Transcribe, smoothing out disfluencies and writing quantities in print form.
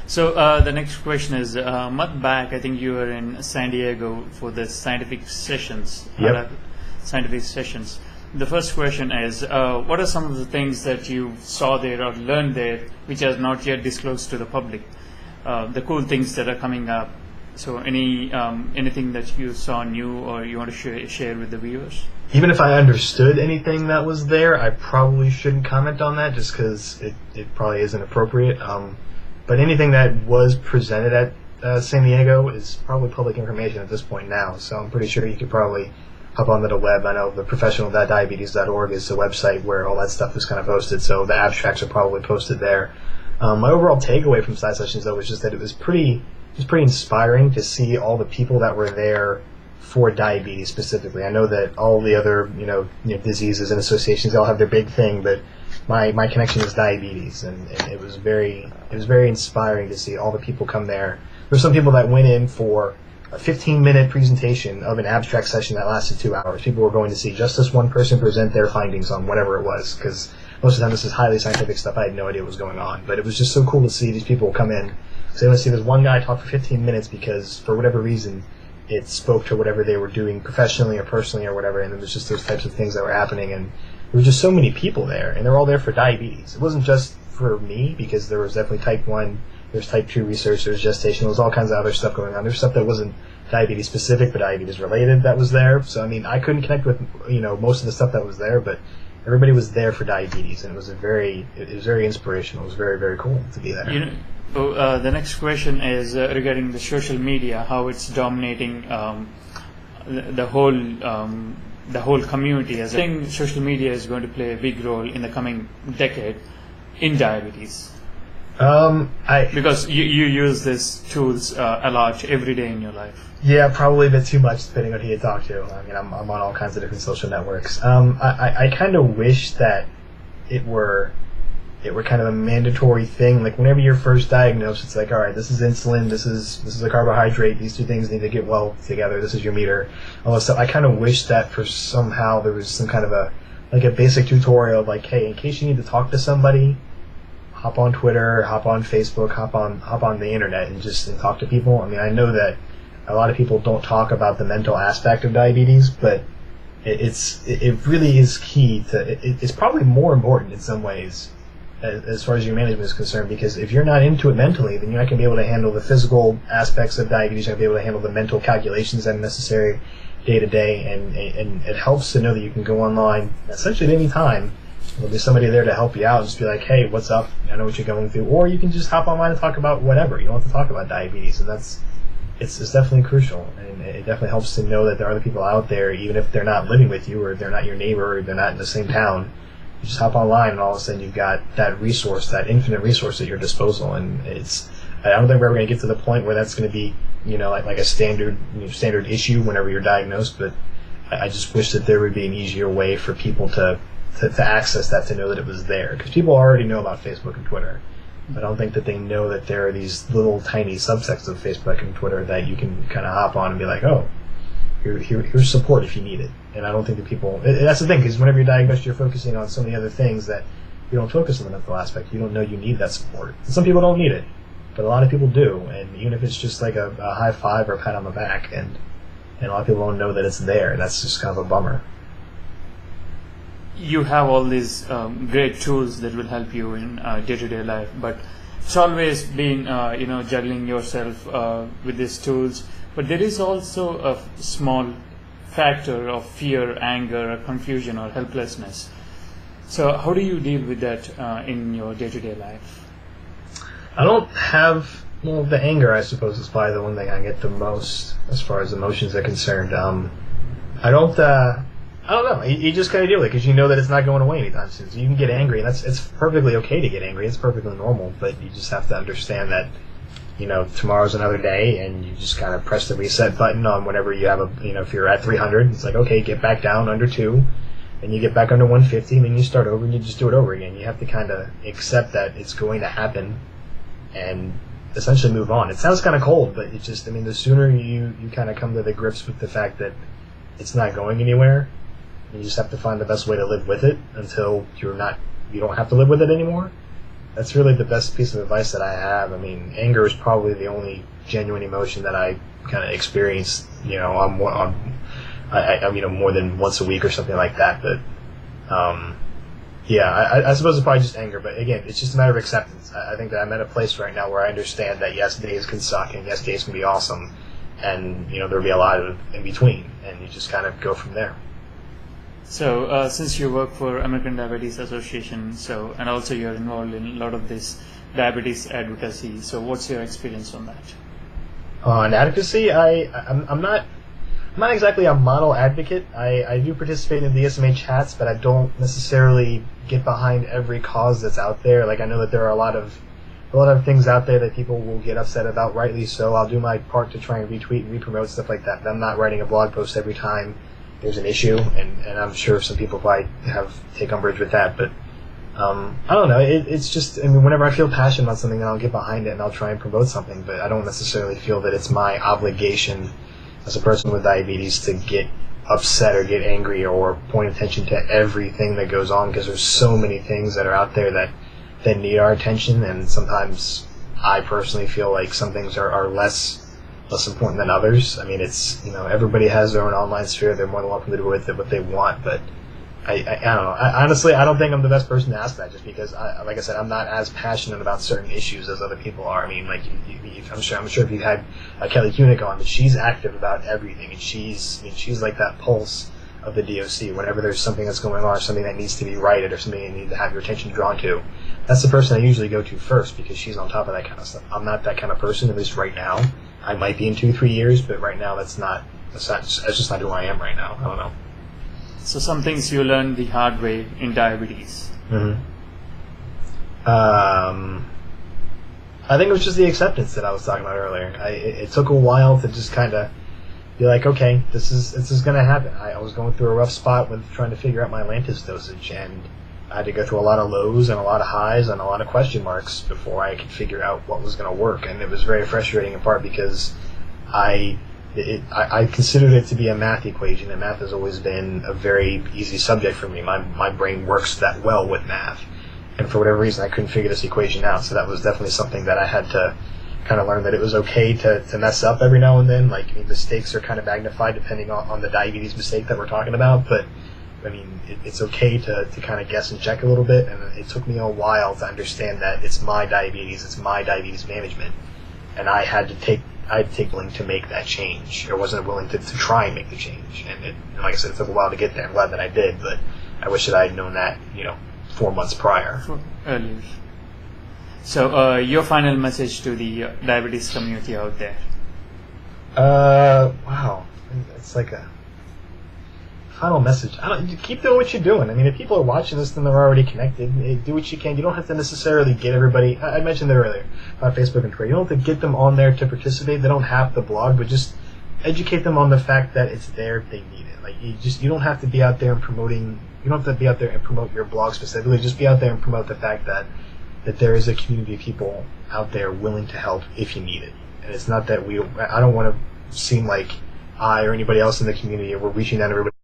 So the next question is, a month back, I think you were in San Diego for the scientific sessions. Yep. Scientific sessions. The first question is, what are some of the things that you saw there or learned there which are not yet disclosed to the public? The cool things that are coming up. So anything that you saw new or you want to share with the viewers? Even if I understood anything that was there, I probably shouldn't comment on that just because it probably isn't appropriate. But anything that was presented at San Diego is probably public information at this point now, so I'm pretty sure you could probably hop onto the web. I know the professional.diabetes.org is the website where all that stuff is kind of posted, so the abstracts are probably posted there. My overall takeaway from side sessions, though, was just that it was pretty inspiring to see all the people that were there for diabetes specifically. I know that all the other diseases and associations, they all have their big thing, but my connection is diabetes, and it was very inspiring to see all the people come there. There were some people that went in for a 15-minute presentation of an abstract session that lasted 2 hours. People were going to see just this one person present their findings on whatever it was, because most of the time this is highly scientific stuff. I had no idea what was going on, but it was just so cool to see these people come in. So they want to see this one guy talk for 15 minutes because, for whatever reason, it spoke to whatever they were doing professionally or personally or whatever, and it was just those types of things that were happening. And there were just so many people there, and they were all there for diabetes. It wasn't just for me, because there was definitely type 1, there's type 2 research, there's gestation, there was all kinds of other stuff going on. There's stuff that wasn't diabetes specific, but diabetes related that was there. So, I mean, I couldn't connect with, most of the stuff that was there, but everybody was there for diabetes, and it was very inspirational. It was very, very cool to be there. The next question is regarding the social media, how it's dominating the whole community. As I think social media is going to play a big role in the coming decade in diabetes. Because you use these tools a lot every day in your life. Yeah, probably a bit too much depending on who you talk to. I mean, I'm on all kinds of different social networks. I kind of wish that it were kind of a mandatory thing. Like, whenever you're first diagnosed, it's like, all right, this is insulin, this is a carbohydrate, these two things need to get well together, this is your meter, all this stuff. I kind of wish that for somehow there was some kind of a basic tutorial, like, hey, in case you need to talk to somebody, hop on Twitter, hop on Facebook, hop on the internet and talk to people. I mean, I know that a lot of people don't talk about the mental aspect of diabetes, but it really is key it's probably more important in some ways as far as your management is concerned, because if you're not into it mentally, then you're not going to be able to handle the physical aspects of diabetes. You're not going to be able to handle the mental calculations that are necessary day to day, and it helps to know that you can go online essentially at any time. There'll be somebody there to help you out and just be like, hey, what's up? I know what you're going through. Or you can just hop online and talk about whatever. You don't have to talk about diabetes, and it's definitely crucial, and it definitely helps to know that there are other people out there, even if they're not living with you, or they're not your neighbor, or they're not in the same town. You just hop online, and all of a sudden you've got that resource, that infinite resource at your disposal. And I don't think we're ever going to get to the point where that's going to be, like a standard issue whenever you're diagnosed. But I just wish that there would be an easier way for people to access that, to know that it was there, because people already know about Facebook and Twitter. But I don't think that they know that there are these little tiny subsects of Facebook and Twitter that you can kind of hop on and be like, oh, here's support if you need it. And I don't think that people... That's the thing, because whenever you're diagnosed, you're focusing on so many other things that you don't focus on the mental aspect. You don't know you need that support. And some people don't need it, but a lot of people do. And even if it's just like a high five or a pat on the back, and a lot of people don't know that it's there. That's just kind of a bummer. You have all these great tools that will help you in day-to-day life, but it's always been juggling yourself with these tools. But there is also a small factor of fear, anger, or confusion, or helplessness. So how do you deal with that in your day-to-day life? I don't have... Well, the anger, I suppose, is probably the one thing I get the most as far as emotions are concerned. I don't know. You just kind of deal with it, because you know that it's not going away anytime soon. So you can get angry, and it's perfectly okay to get angry. It's perfectly normal, but you just have to understand that, tomorrow's another day, and you just kind of press the reset button on whenever you have if you're at 300, it's like, okay, get back down under 2, and you get back under 150, and then you start over, and you just do it over again. You have to kind of accept that it's going to happen, and essentially move on. It sounds kind of cold, but it just, the sooner you kind of come to the grips with the fact that it's not going anywhere, you just have to find the best way to live with it until you don't have to live with it anymore. that's really the best piece of advice that I have. I mean, anger is probably the only genuine emotion that I kind of experience, more than once a week or something like that. But I suppose it's probably just anger. But again, it's just a matter of acceptance. I think that I'm at a place right now where I understand that yes, days can suck and yes, days can be awesome, and there'll be a lot of in between, and you just kind of go from there. So, since you work for American Diabetes Association, and also you're involved in a lot of this diabetes advocacy, so what's your experience on that? On advocacy, I'm not exactly a model advocate. I do participate in the DSMA chats, but I don't necessarily get behind every cause that's out there. Like, I know that there are a lot of things out there that people will get upset about, rightly so. I'll do my part to try and retweet and repromote stuff like that. But I'm not writing a blog post every time there's an issue, and I'm sure some people probably take umbrage with that, but I don't know. It's just, whenever I feel passionate about something, then I'll get behind it and I'll try and promote something, but I don't necessarily feel that it's my obligation as a person with diabetes to get upset or get angry or point attention to everything that goes on, because there's so many things that are out there that need our attention, and sometimes I personally feel like some things are less important than others. It's, everybody has their own online sphere. They're more than welcome to do with it what they want, but I don't know. Honestly, I don't think I'm the best person to ask that, just because, like I said, I'm not as passionate about certain issues as other people are. I'm sure if you had Kelly Kunick on, but she's active about everything, and she's like that pulse of the DOC. Whenever there's something that's going on, or something that needs to be righted, or something you need to have your attention drawn to, that's the person I usually go to first, because she's on top of that kind of stuff. I'm not that kind of person, at least right now. I might be in 2-3 years, but right now that's just not who I am right now. I don't know. So some things you learned the hard way in diabetes. Mm-hmm. I think it was just the acceptance that I was talking about earlier. It took a while to just kind of be like, okay, this is going to happen. I was going through a rough spot with trying to figure out my Lantus dosage, and I had to go through a lot of lows and a lot of highs and a lot of question marks before I could figure out what was going to work. And it was very frustrating, in part because I considered it to be a math equation, and math has always been a very easy subject for me. My brain works that well with math, and for whatever reason I couldn't figure this equation out. So that was definitely something that I had to kind of learn, that it was okay to mess up every now and then. Mistakes are kind of magnified depending on the diabetes mistake that we're talking about, but it's okay to kind of guess and check a little bit, and it took me a while to understand that it's my diabetes management, and I had to take willing to make that change. I wasn't willing to try and make the change, and like I said, it took a while to get there. I'm glad that I did, but I wish that I had known that 4 months prior. Earlier. So your final message to the diabetes community out there? Wow, it's like a final message. Keep doing what you're doing. If people are watching this, then they're already connected. Do what you can. You don't have to necessarily get everybody. I mentioned it earlier about Facebook and Twitter. You don't have to get them on there to participate. They don't have to blog, but just educate them on the fact that it's there if they need it. You don't have to be out there and promoting. You don't have to be out there and promote your blog specifically. Just be out there and promote the fact that there is a community of people out there willing to help if you need it. And it's not that I don't want to seem like I or anybody else in the community, we're reaching out to everybody